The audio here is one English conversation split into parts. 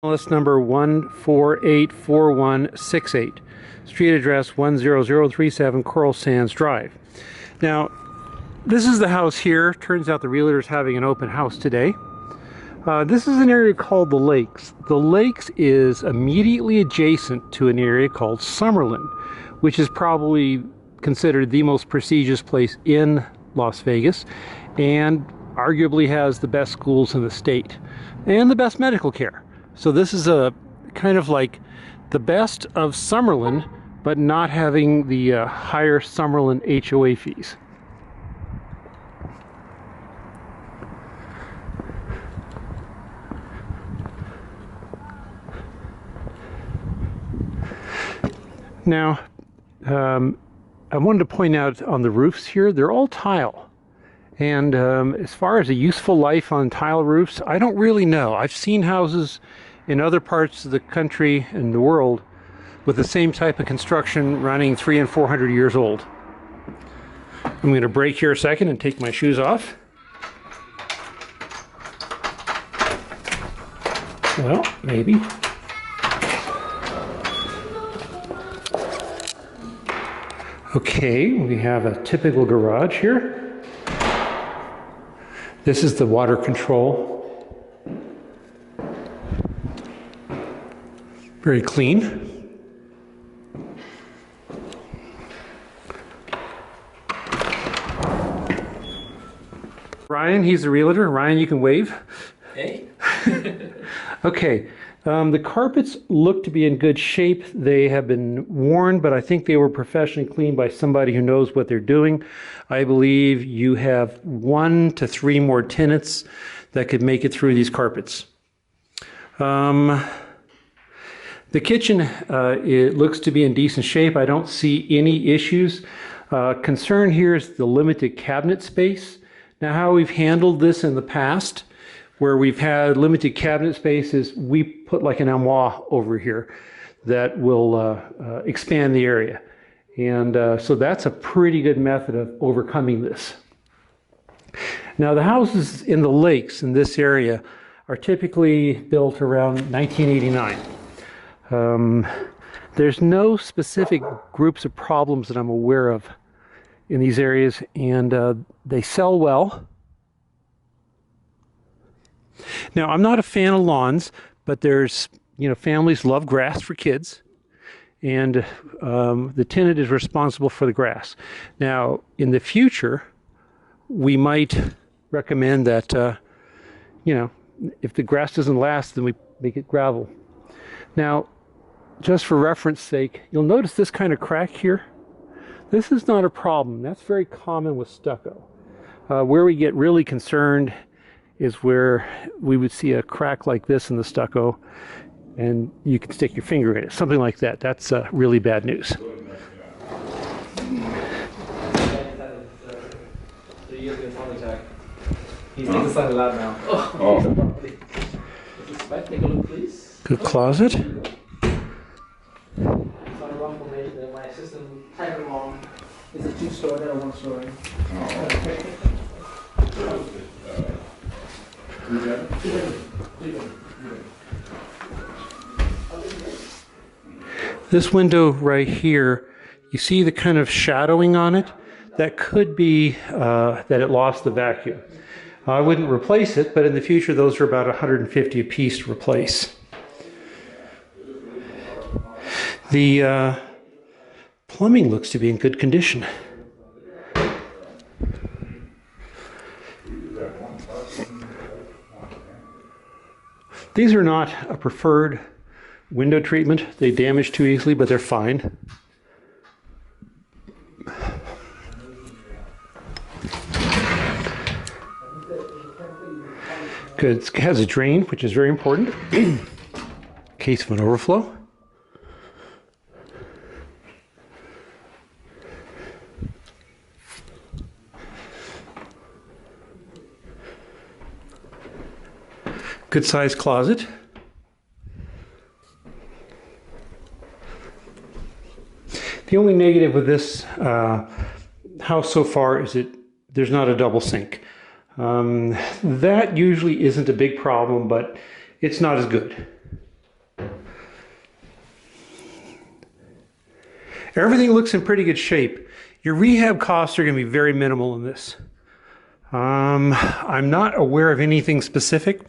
List number 1484168. Street address 10037 Coral Sands Drive. Now, this is the house here. Turns out the realtor is having an open house today. This is an area called the Lakes. The Lakes is immediately adjacent to an area called Summerlin, which is probably considered the most prestigious place in Las Vegas and arguably has the best schools in the state and the best medical care. So this is a kind of like the best of Summerlin, but not having the higher Summerlin HOA fees. Now, I wanted to point out on the roofs here, they're all tile. And as far as a useful life on tile roofs, I don't really know. I've seen houses in other parts of the country and the world with the same type of construction running 300 and 400 years old. I'm going to break here a second and take my shoes off. Well, maybe. Okay, we have a typical garage here. This is the water control. Very clean. Ryan, he's the realtor. Ryan, you can wave. Hey. Okay, the carpets look to be in good shape. They have been worn, but I think they were professionally cleaned by somebody who knows what they're doing. I believe you have 1 to 3 more tenants that could make it through these carpets. The kitchen, it looks to be in decent shape. I don't see any issues. Concern here is the limited cabinet space. Now, how we've handled this in the past, where we've had limited cabinet space, is we put like an armoire over here that will expand the area. And so that's a pretty good method of overcoming this. Now, the houses in the Lakes in this area are typically built around 1989. There's no specific groups of problems that I'm aware of in these areas, and they sell well. Now, I'm not a fan of lawns, but there's, families love grass for kids, and the tenant is responsible for the grass. Now, in the future, we might recommend that, if the grass doesn't last, then we make it gravel. Now, just for reference sake, you'll notice this kind of crack here. This is not a problem. That's very common with stucco. Where we get really concerned is where we would see a crack like this in the stucco, and you can stick your finger in it. Something like that. That's really bad news. He's taking the sign loud now. Oh. Take a look, please. Good closet. My assistant tagged along. It's a 2-story, not a 1-story. This window right here, you see the kind of shadowing on it? That could be that it lost the vacuum. I wouldn't replace it, but in the future those are about $150 a piece to replace. The plumbing looks to be in good condition. These are not a preferred window treatment. They damage too easily, but they're fine. Good. It has a drain, which is very important in case of an overflow. Good sized closet. The only negative with this house so far is there's not a double sink. That usually isn't a big problem, but it's not as good. Everything looks in pretty good shape. Your rehab costs are going to be very minimal in this. I'm not aware of anything specific,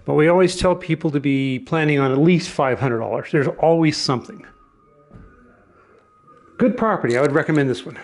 but we always tell people to be planning on at least $500. There's always something. Good property. I would recommend this one.